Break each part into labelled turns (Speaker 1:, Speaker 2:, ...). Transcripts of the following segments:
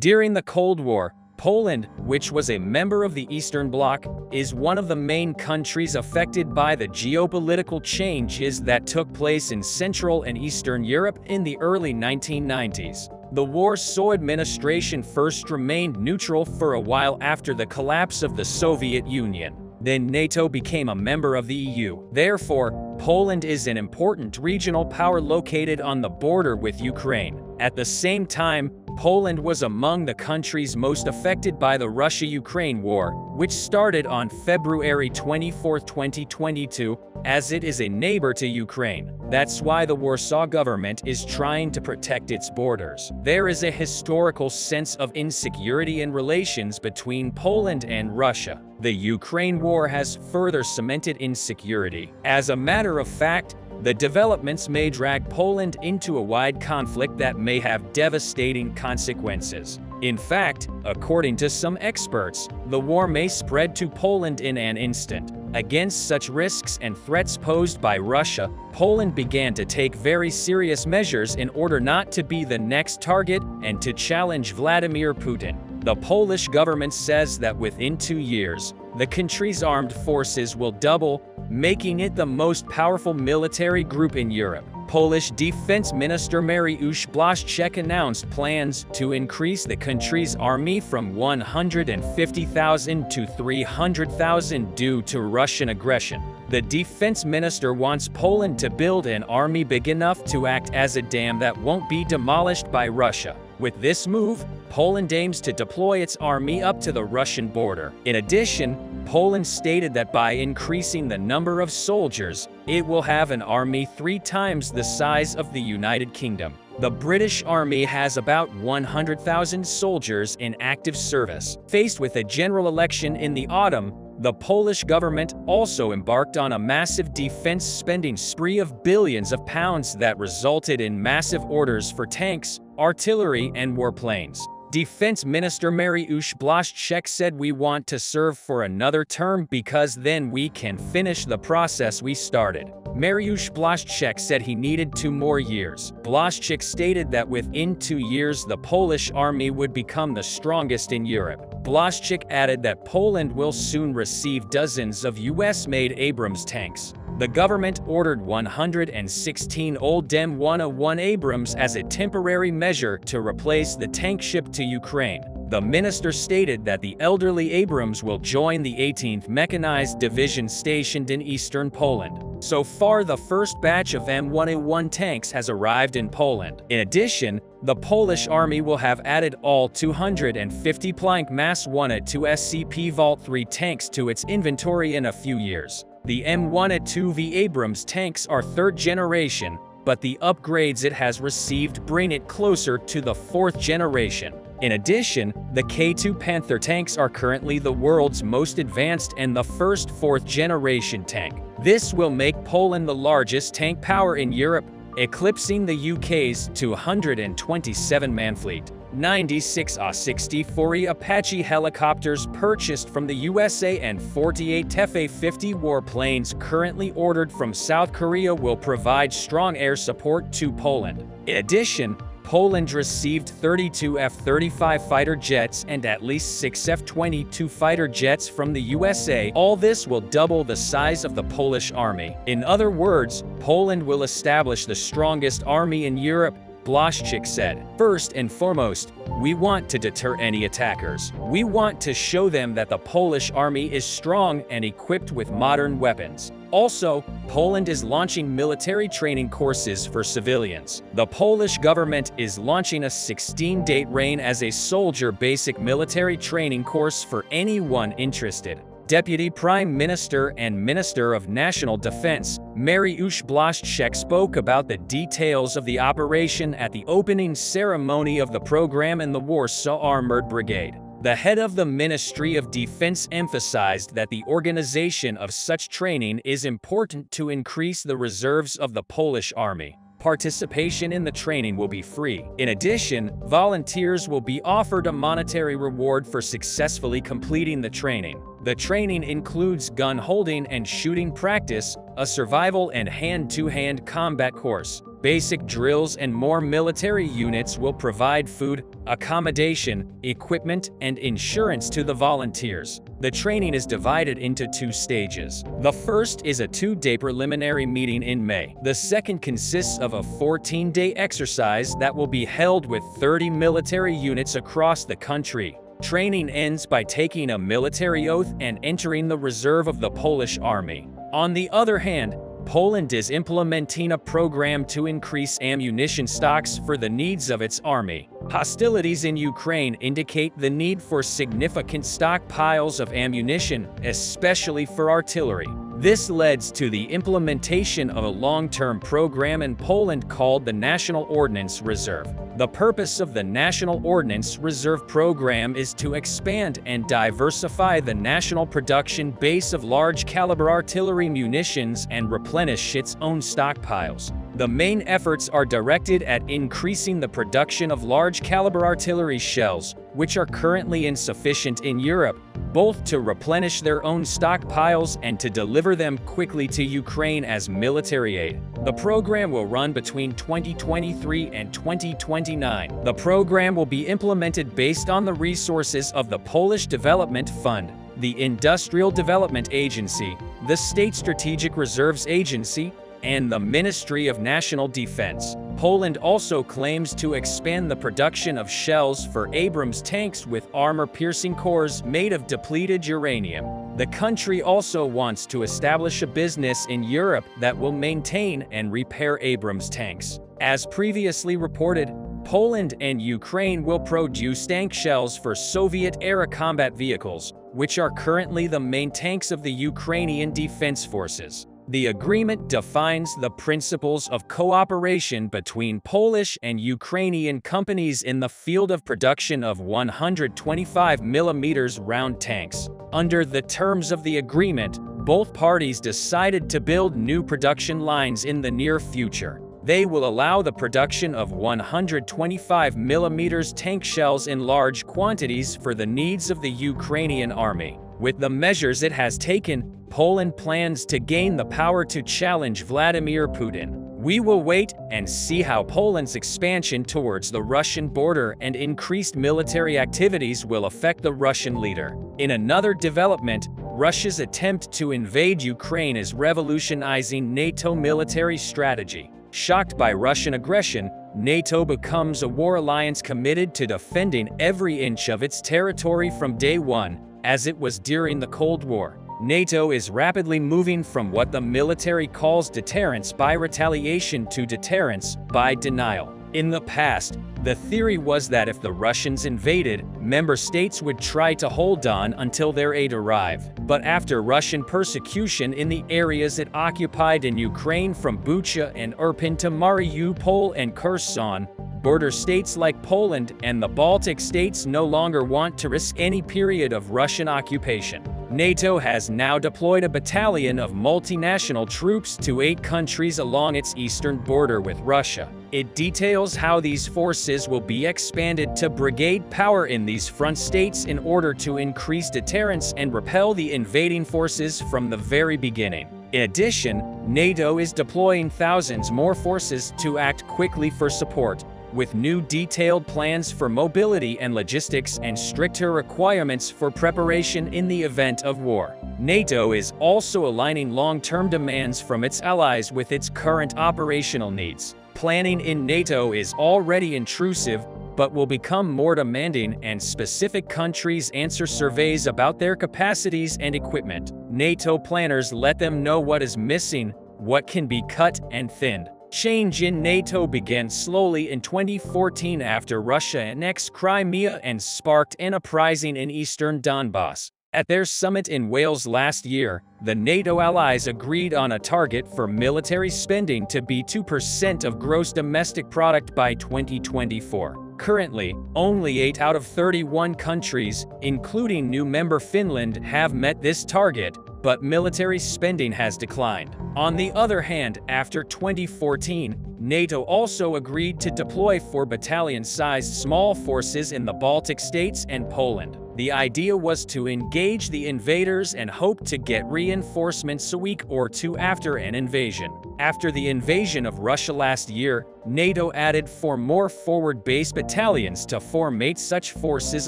Speaker 1: During the Cold War, Poland, which was a member of the Eastern Bloc, is one of the main countries affected by the geopolitical changes that took place in Central and Eastern Europe in the early 1990s. The Warsaw administration first remained neutral for a while after the collapse of the Soviet Union. Then NATO became a member of the EU. Therefore, Poland is an important regional power located on the border with Ukraine. At the same time, Poland was among the countries most affected by the Russia-Ukraine war, which started on February 24, 2022, as it is a neighbor to Ukraine. That's why the Warsaw government is trying to protect its borders. There is a historical sense of insecurity in relations between Poland and Russia. The Ukraine war has further cemented insecurity. As a matter of fact, the developments may drag Poland into a wide conflict that may have devastating consequences. In fact, according to some experts, the war may spread to Poland in an instant. Against such risks and threats posed by Russia, Poland began to take very serious measures in order not to be the next target and to challenge Vladimir Putin. The Polish government says that within 2 years, the country's armed forces will double, making it the most powerful military group in Europe. Polish Defense Minister Mariusz Błaszczak announced plans to increase the country's army from 150,000 to 300,000 due to Russian aggression. The defense minister wants Poland to build an army big enough to act as a dam that won't be demolished by Russia. With this move, Poland aims to deploy its army up to the Russian border. In addition, Poland stated that by increasing the number of soldiers, it will have an army 3 times the size of the United Kingdom. The British Army has about 100,000 soldiers in active service. Faced with a general election in the autumn, the Polish government also embarked on a massive defense spending spree of billions of pounds that resulted in massive orders for tanks, artillery, and warplanes. Defense Minister Mariusz Błaszczak said, "We want to serve for another term because then we can finish the process we started." Mariusz Błaszczak said he needed 2 more years. Błaszczak stated that within 2 years the Polish army would become the strongest in Europe. Błaszczak added that Poland will soon receive dozens of US-made Abrams tanks. The government ordered 116 old M101 Abrams as a temporary measure to replace the tank shipped to Ukraine. The minister stated that the elderly Abrams will join the 18th Mechanized Division stationed in eastern Poland. So far, the first batch of M101 tanks has arrived in Poland. In addition, the Polish army will have added all 250 Planck Mass 1A2 SCP Vault 3 tanks to its inventory in a few years. The M1A2V Abrams tanks are 3rd generation, but the upgrades it has received bring it closer to the 4th generation. In addition, the K2 Panther tanks are currently the world's most advanced and the first 4th generation tank. This will make Poland the largest tank power in Europe, eclipsing the UK's 227-man fleet. 96 A-64E Apache helicopters purchased from the USA and 48 F-50 warplanes currently ordered from South Korea will provide strong air support to Poland. In addition, Poland received 32 F-35 fighter jets and at least 6 F-22 fighter jets from the USA. All this will double the size of the Polish army. In other words, Poland will establish the strongest army in Europe, Błaszczak said. First and foremost, we want to deter any attackers. We want to show them that the Polish army is strong and equipped with modern weapons. Also, Poland is launching military training courses for civilians. The Polish government is launching a 16-day reign as a soldier basic military training course for anyone interested. Deputy Prime Minister and Minister of National Defense, Mariusz Błaszczak spoke about the details of the operation at the opening ceremony of the program in the Warsaw Armored Brigade. The head of the Ministry of Defense emphasized that the organization of such training is important to increase the reserves of the Polish army. Participation in the training will be free. In addition, volunteers will be offered a monetary reward for successfully completing the training. The training includes gun holding and shooting practice, a survival and hand-to-hand combat course, basic drills, and more military units will provide food, accommodation, equipment, and insurance to the volunteers. The training is divided into 2 stages. The first is a 2-day preliminary meeting in May. The second consists of a 14-day exercise that will be held with 30 military units across the country. Training ends by taking a military oath and entering the reserve of the Polish army. On the other hand, Poland is implementing a program to increase ammunition stocks for the needs of its army. Hostilities in Ukraine indicate the need for significant stockpiles of ammunition, especially for artillery. This led to the implementation of a long-term program in Poland called the National Ordnance Reserve. The purpose of the National Ordnance Reserve Program is to expand and diversify the national production base of large-caliber artillery munitions and replenish its own stockpiles. The main efforts are directed at increasing the production of large-caliber artillery shells, which are currently insufficient in Europe, both to replenish their own stockpiles and to deliver them quickly to Ukraine as military aid. The program will run between 2023 and 2029. The program will be implemented based on the resources of the Polish Development Fund, the Industrial Development Agency, the State Strategic Reserves Agency, and the Ministry of National Defense. Poland also claims to expand the production of shells for Abrams tanks with armor-piercing cores made of depleted uranium. The country also wants to establish a business in Europe that will maintain and repair Abrams tanks. As previously reported, Poland and Ukraine will produce tank shells for Soviet-era combat vehicles, which are currently the main tanks of the Ukrainian Defense Forces. The agreement defines the principles of cooperation between Polish and Ukrainian companies in the field of production of 125mm round tanks. Under the terms of the agreement, both parties decided to build new production lines in the near future. They will allow the production of 125mm tank shells in large quantities for the needs of the Ukrainian army. With the measures it has taken, Poland plans to gain the power to challenge Vladimir Putin. We will wait and see how Poland's expansion towards the Russian border and increased military activities will affect the Russian leader. In another development, Russia's attempt to invade Ukraine is revolutionizing NATO military strategy. Shocked by Russian aggression, NATO becomes a war alliance committed to defending every inch of its territory from day one, as it was during the Cold War. NATO is rapidly moving from what the military calls deterrence by retaliation to deterrence by denial. In the past, the theory was that if the Russians invaded, member states would try to hold on until their aid arrived. But after Russian persecution in the areas it occupied in Ukraine from Bucha and Irpin to Mariupol and Kherson, border states like Poland and the Baltic states no longer want to risk any period of Russian occupation. NATO has now deployed a battalion of multinational troops to 8 countries along its eastern border with Russia. It details how these forces will be expanded to brigade power in these front states in order to increase deterrence and repel the invading forces from the very beginning. In addition, NATO is deploying thousands more forces to act quickly for support, with new detailed plans for mobility and logistics and stricter requirements for preparation in the event of war. NATO is also aligning long-term demands from its allies with its current operational needs. Planning in NATO is already intrusive, but will become more demanding, and specific countries answer surveys about their capacities and equipment. NATO planners let them know what is missing, what can be cut and thinned. Change in NATO began slowly in 2014 after Russia annexed Crimea and sparked an uprising in eastern Donbass. At their summit in Wales last year, the NATO allies agreed on a target for military spending to be 2% of gross domestic product by 2024. Currently, only 8 out of 31 countries, including new member Finland, have met this target, but military spending has declined. On the other hand, after 2014, NATO also agreed to deploy 4 battalion-sized small forces in the Baltic states and Poland. The idea was to engage the invaders and hope to get reinforcements a week or two after an invasion. After the invasion of Russia last year, NATO added 4 more forward-based battalions to formate such forces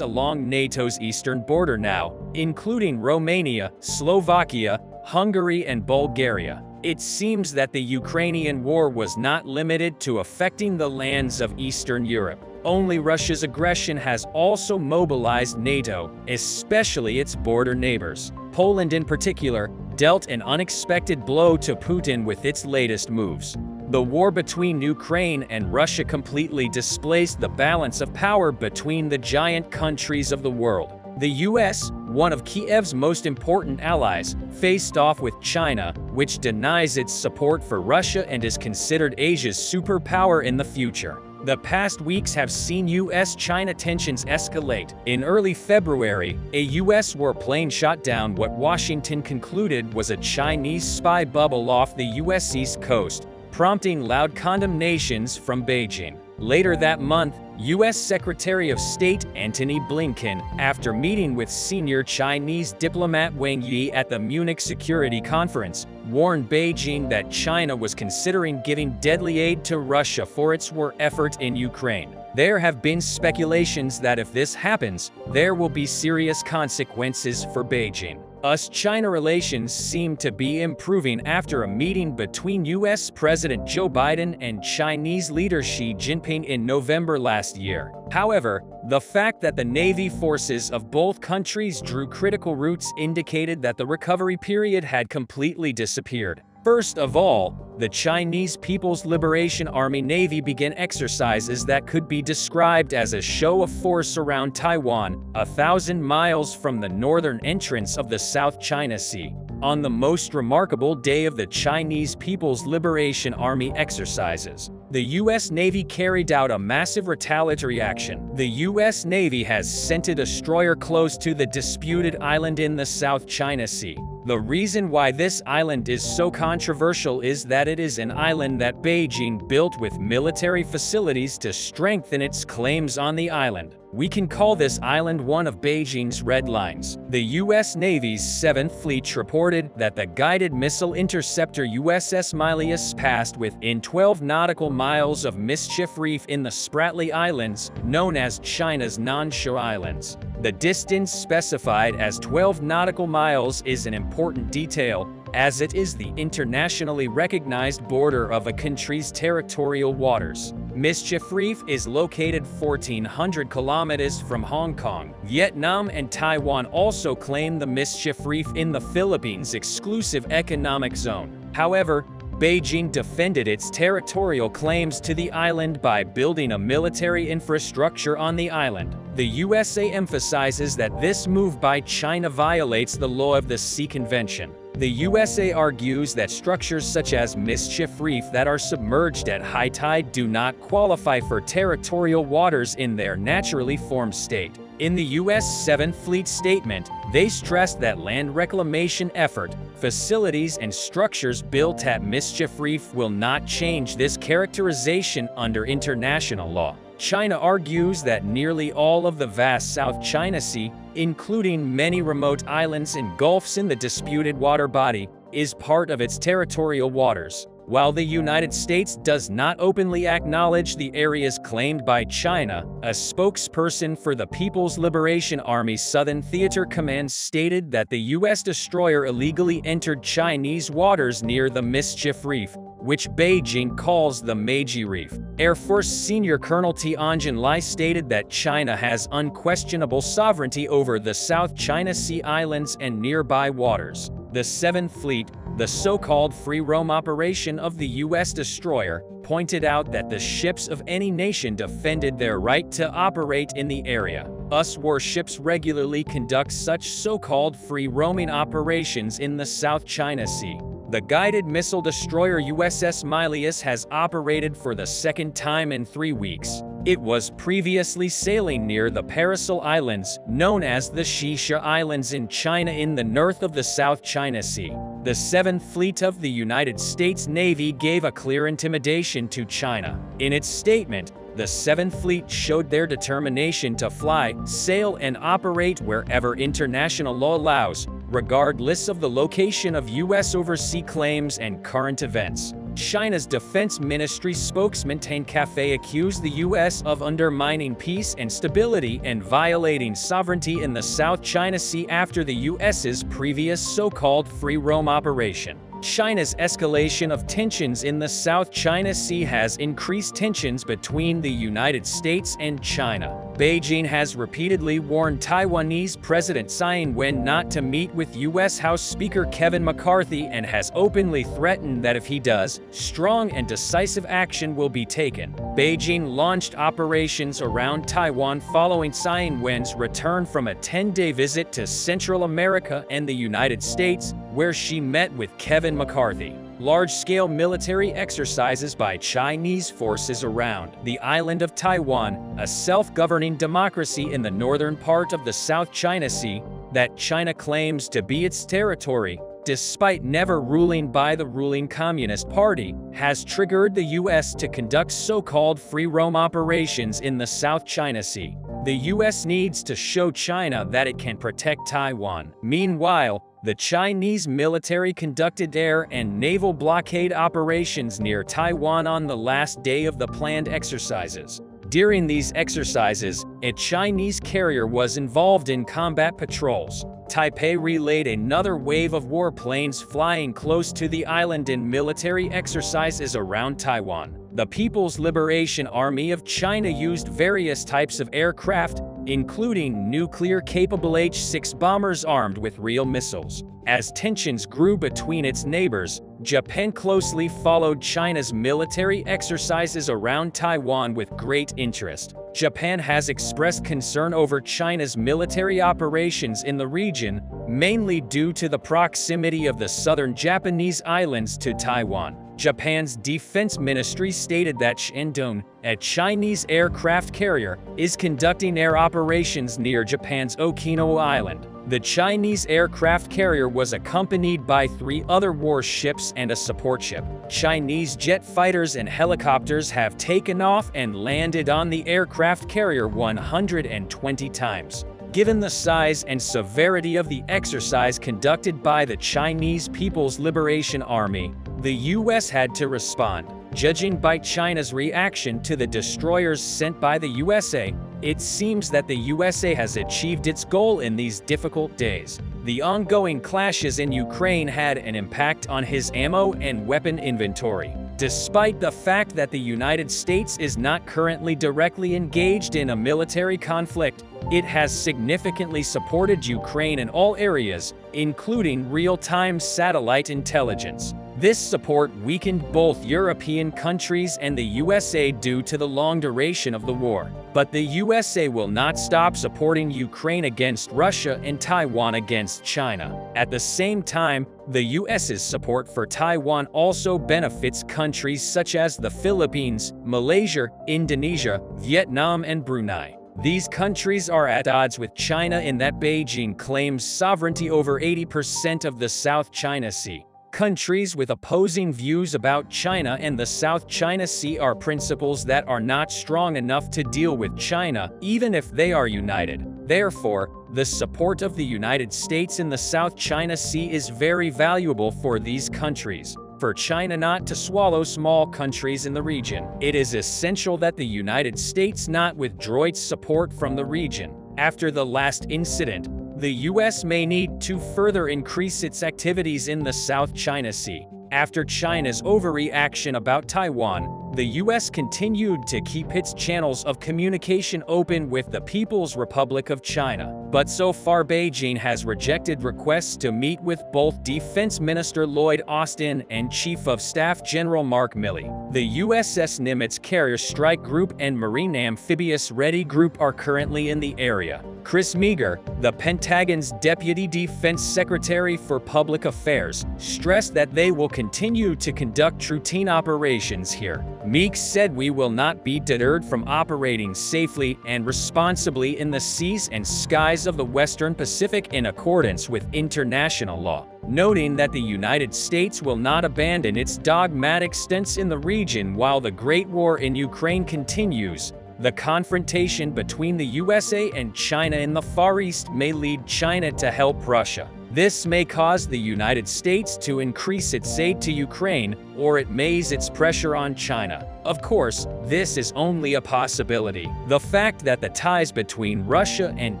Speaker 1: along NATO's eastern border now, including Romania, Slovakia, Hungary, and Bulgaria. It seems that the Ukrainian war was not limited to affecting the lands of Eastern Europe. Only Russia's aggression has also mobilized NATO, especially its border neighbors. Poland in particular dealt an unexpected blow to Putin with its latest moves. The war between Ukraine and Russia completely displaced the balance of power between the giant countries of the world. The US, one of Kiev's most important allies, faced off with China, which denies its support for Russia and is considered Asia's superpower in the future. The past weeks have seen US-China tensions escalate. In early February, a US warplane shot down what Washington concluded was a Chinese spy bubble off the US East Coast, prompting loud condemnations from Beijing. Later that month, U.S. Secretary of State Antony Blinken, after meeting with senior Chinese diplomat Wang Yi at the Munich Security Conference, warned Beijing that China was considering giving deadly aid to Russia for its war effort in Ukraine. There have been speculations that if this happens, there will be serious consequences for Beijing. US-China relations seem to be improving after a meeting between U.S. President Joe Biden and Chinese leader Xi Jinping in November last year. However, the fact that the Navy forces of both countries drew critical routes indicated that the recovery period had completely disappeared. First of all, the Chinese People's Liberation Army Navy began exercises that could be described as a show of force around Taiwan, 1,000 miles from the northern entrance of the South China Sea. On the most remarkable day of the Chinese People's Liberation Army exercises, the U.S. Navy carried out a massive retaliatory action. The U.S. Navy has sent a destroyer close to the disputed island in the South China Sea. The reason why this island is so controversial is that it is an island that Beijing built with military facilities to strengthen its claims on the island. We can call this island one of Beijing's red lines. The U.S. Navy's 7th Fleet reported that the guided missile interceptor USS Milius passed within 12 nautical miles of Mischief Reef in the Spratly Islands, known as China's Nansha Islands. The distance specified as 12 nautical miles is an important detail, as it is the internationally recognized border of a country's territorial waters. Mischief Reef is located 1,400 kilometers from Hong Kong. Vietnam and Taiwan also claim the Mischief Reef in the Philippines' exclusive economic zone. However, Beijing defended its territorial claims to the island by building a military infrastructure on the island. The USA emphasizes that this move by China violates the law of the Sea Convention. The USA argues that structures such as Mischief Reef that are submerged at high tide do not qualify for territorial waters in their naturally formed state. In the U.S. 7th Fleet statement, they stressed that land reclamation effort, facilities and structures built at Mischief Reef will not change this characterization under international law. China argues that nearly all of the vast South China Sea, including many remote islands and gulfs in the disputed water body, is part of its territorial waters. While the United States does not openly acknowledge the areas claimed by China, a spokesperson for the People's Liberation Army Southern Theater Command stated that the U.S. destroyer illegally entered Chinese waters near the Mischief Reef, which Beijing calls the Meiji Reef. Air Force Senior Colonel Tianjin Lai stated that China has unquestionable sovereignty over the South China Sea islands and nearby waters. The 7th Fleet, the so-called free roam operation of the U.S. destroyer, pointed out that the ships of any nation defended their right to operate in the area. US warships regularly conduct such so-called free roaming operations in the South China Sea. The guided missile destroyer USS Milius has operated for the second time in 3 weeks. It was previously sailing near the Paracel Islands, known as the Shisha Islands in China in the north of the South China Sea. The 7th Fleet of the United States Navy gave a clear intimidation to China. In its statement, the Seventh Fleet showed their determination to fly, sail, and operate wherever international law allows, regardless of the location of U.S. overseas claims and current events. China's Defense Ministry spokesman Tang Kefei accused the U.S. of undermining peace and stability and violating sovereignty in the South China Sea after the U.S.'s previous so-called free roam operation. China's escalation of tensions in the South China Sea has increased tensions between the United States and China. Beijing has repeatedly warned Taiwanese President Tsai Ing-wen not to meet with U.S. House Speaker Kevin McCarthy and has openly threatened that if he does, strong and decisive action will be taken. Beijing launched operations around Taiwan following Tsai Ing-wen's return from a 10-day visit to Central America and the United States, where she met with Kevin McCarthy. Large-scale military exercises by Chinese forces around the island of Taiwan, a self-governing democracy in the northern part of the South China Sea, that China claims to be its territory, despite never ruling by the ruling Communist Party, has triggered the U.S. to conduct so-called free roam operations in the South China Sea. The U.S. needs to show China that it can protect Taiwan. Meanwhile, the Chinese military conducted air and naval blockade operations near Taiwan on the last day of the planned exercises. During these exercises, a Chinese carrier was involved in combat patrols. Taipei relayed another wave of warplanes flying close to the island in military exercises around Taiwan. The People's Liberation Army of China used various types of aircraft, including nuclear-capable H-6 bombers armed with real missiles. As tensions grew between its neighbors, Japan closely followed China's military exercises around Taiwan with great interest. Japan has expressed concern over China's military operations in the region, mainly due to the proximity of the southern Japanese islands to Taiwan. Japan's defense ministry stated that Shandong, a Chinese aircraft carrier, is conducting air operations near Japan's Okinawa Island. The Chinese aircraft carrier was accompanied by 3 other warships and a support ship. Chinese jet fighters and helicopters have taken off and landed on the aircraft carrier 120 times. Given the size and severity of the exercise conducted by the Chinese People's Liberation Army, the U.S. had to respond. Judging by China's reaction to the destroyers sent by the USA, it seems that the USA has achieved its goal in these difficult days. The ongoing clashes in Ukraine had an impact on his ammo and weapon inventory. Despite the fact that the United States is not currently directly engaged in a military conflict, it has significantly supported Ukraine in all areas, including real-time satellite intelligence. This support weakened both European countries and the USA due to the long duration of the war. But the USA will not stop supporting Ukraine against Russia and Taiwan against China. At the same time, the US's support for Taiwan also benefits countries such as the Philippines, Malaysia, Indonesia, Vietnam, and Brunei. These countries are at odds with China in that Beijing claims sovereignty over 80% of the South China Sea. Countries with opposing views about China and the South China Sea are principles that are not strong enough to deal with China, even if they are united. Therefore, the support of the United States in the South China Sea is very valuable for these countries. For China not to swallow small countries in the region, it is essential that the United States not withdraw its support from the region. After the last incident, the U.S. may need to further increase its activities in the South China Sea. After China's overreaction about Taiwan, the U.S. continued to keep its channels of communication open with the People's Republic of China. But so far Beijing has rejected requests to meet with both Defense Minister Lloyd Austin and Chief of Staff General Mark Milley. The USS Nimitz Carrier Strike Group and Marine Amphibious Ready Group are currently in the area. Chris Meagher, the Pentagon's Deputy Defense Secretary for Public Affairs, stressed that they will continue to conduct routine operations here. Meek said we will not be deterred from operating safely and responsibly in the seas and skies of the Western Pacific in accordance with international law, noting that the United States will not abandon its dogmatic stance in the region while the Great War in Ukraine continues. The confrontation between the USA and China in the Far East may lead China to help Russia. This may cause the United States to increase its aid to Ukraine, or it may ease its pressure on China. Of course, this is only a possibility. The fact that the ties between Russia and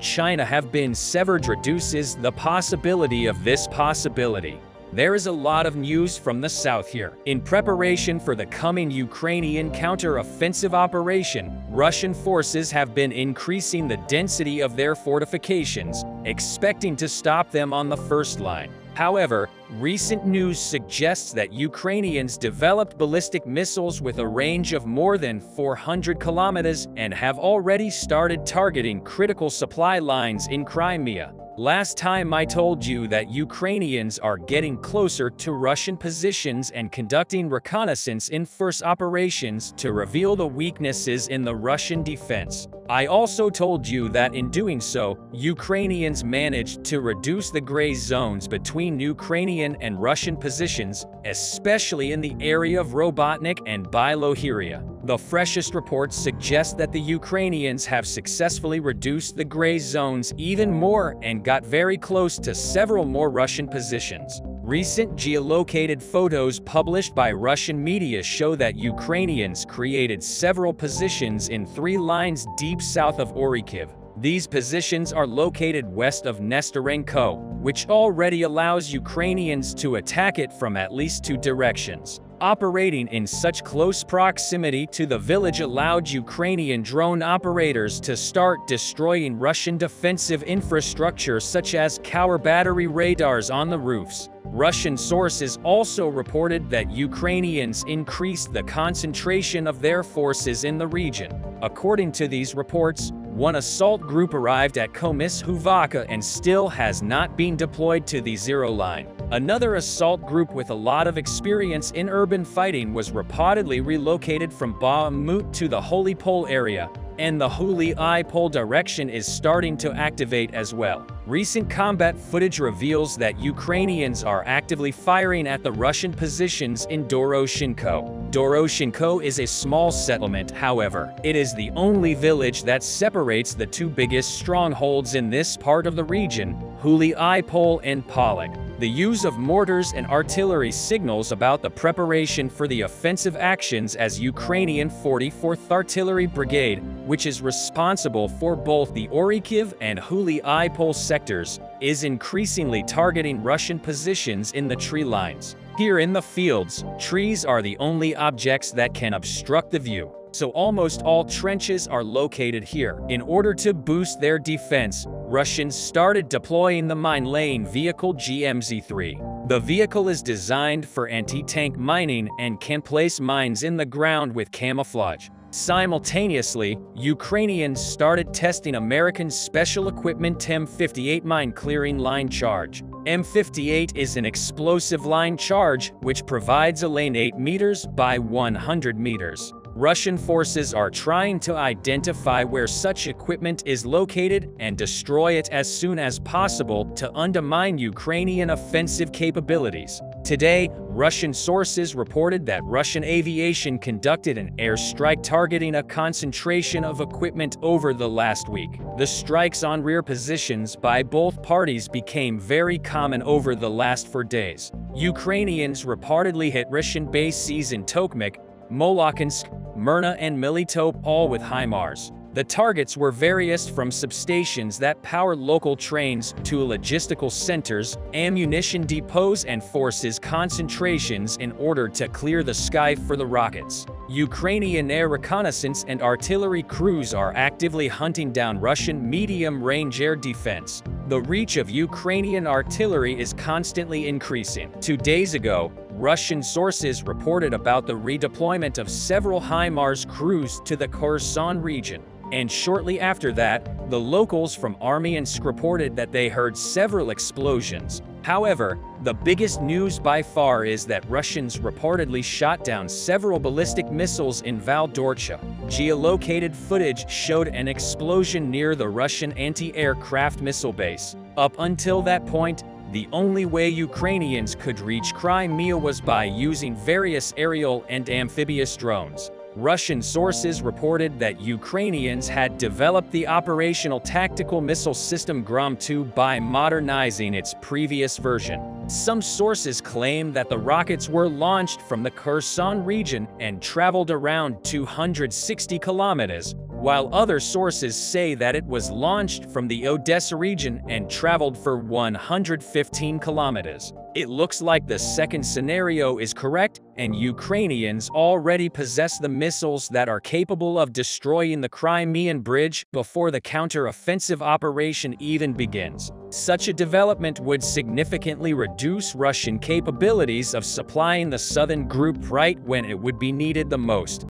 Speaker 1: China have been severed reduces the possibility of this possibility. There is a lot of news from the south here. In preparation for the coming Ukrainian counter-offensive operation, Russian forces have been increasing the density of their fortifications, expecting to stop them on the first line. However, recent news suggests that Ukrainians developed ballistic missiles with a range of more than 400 kilometers and have already started targeting critical supply lines in Crimea. Last time I told you that Ukrainians are getting closer to Russian positions and conducting reconnaissance in first operations to reveal the weaknesses in the Russian defense. I also told you that in doing so, Ukrainians managed to reduce the gray zones between Ukrainian and Russian positions, especially in the area of Robotnik and Bilohorija. The freshest reports suggest that the Ukrainians have successfully reduced the gray zones even more and got very close to several more Russian positions. Recent geolocated photos published by Russian media show that Ukrainians created several positions in 3 lines deep south of Orikhiv. These positions are located west of Nestorenko, which already allows Ukrainians to attack it from at least 2 directions. Operating in such close proximity to the village allowed Ukrainian drone operators to start destroying Russian defensive infrastructure such as Cower battery radars on the roofs. Russian sources also reported that Ukrainians increased the concentration of their forces in the region. According to these reports, one assault group arrived at Komishuvaka and still has not been deployed to the Zero Line. Another assault group with a lot of experience in urban fighting was reportedly relocated from Bakhmut to the Holy Pole area, and the Holy Pole direction is starting to activate as well. Recent combat footage reveals that Ukrainians are actively firing at the Russian positions in Doroshenko. Doroshenko is a small settlement, however. It is the only village that separates the 2 biggest strongholds in this part of the region, Holy Pole and Polog. The use of mortars and artillery signals about the preparation for the offensive actions as Ukrainian 44th Artillery Brigade, which is responsible for both the Orikhiv and Holy Pole sectors, is increasingly targeting Russian positions in the tree lines. Here in the fields, trees are the only objects that can obstruct the view, so almost all trenches are located here. In order to boost their defense, Russians started deploying the mine-laying vehicle GMZ-3. The vehicle is designed for anti-tank mining and can place mines in the ground with camouflage. Simultaneously, Ukrainians started testing American special equipment M58 mine-clearing line charge. M58 is an explosive line charge which provides a lane 8 meters by 100 meters. Russian forces are trying to identify where such equipment is located and destroy it as soon as possible to undermine Ukrainian offensive capabilities. Today, Russian sources reported that Russian aviation conducted an airstrike targeting a concentration of equipment over the last week. The strikes on rear positions by both parties became very common over the last 4 days. Ukrainians reportedly hit Russian bases in Tokmak, Molokhinsk, Myrna and Melitopol, all with HIMARS. The targets were various from substations that power local trains to logistical centers, ammunition depots and forces concentrations in order to clear the sky for the rockets. Ukrainian air reconnaissance and artillery crews are actively hunting down Russian medium-range air defense. The reach of Ukrainian artillery is constantly increasing. 2 days ago, Russian sources reported about the redeployment of several HIMARS crews to the Kherson region. And shortly after that, the locals from Armyansk reported that they heard several explosions. However, the biggest news by far is that Russians reportedly shot down several ballistic missiles in Valdorcha. Geolocated footage showed an explosion near the Russian anti-aircraft missile base. Up until that point, the only way Ukrainians could reach Crimea was by using various aerial and amphibious drones. Russian sources reported that Ukrainians had developed the operational tactical missile system Grom-2 by modernizing its previous version. Some sources claim that the rockets were launched from the Kherson region and traveled around 260 kilometers, while other sources say that it was launched from the Odessa region and traveled for 115 kilometers. It looks like the second scenario is correct, and Ukrainians already possess the missiles that are capable of destroying the Crimean Bridge before the counter-offensive operation even begins. Such a development would significantly reduce Russian capabilities of supplying the southern group right when it would be needed the most.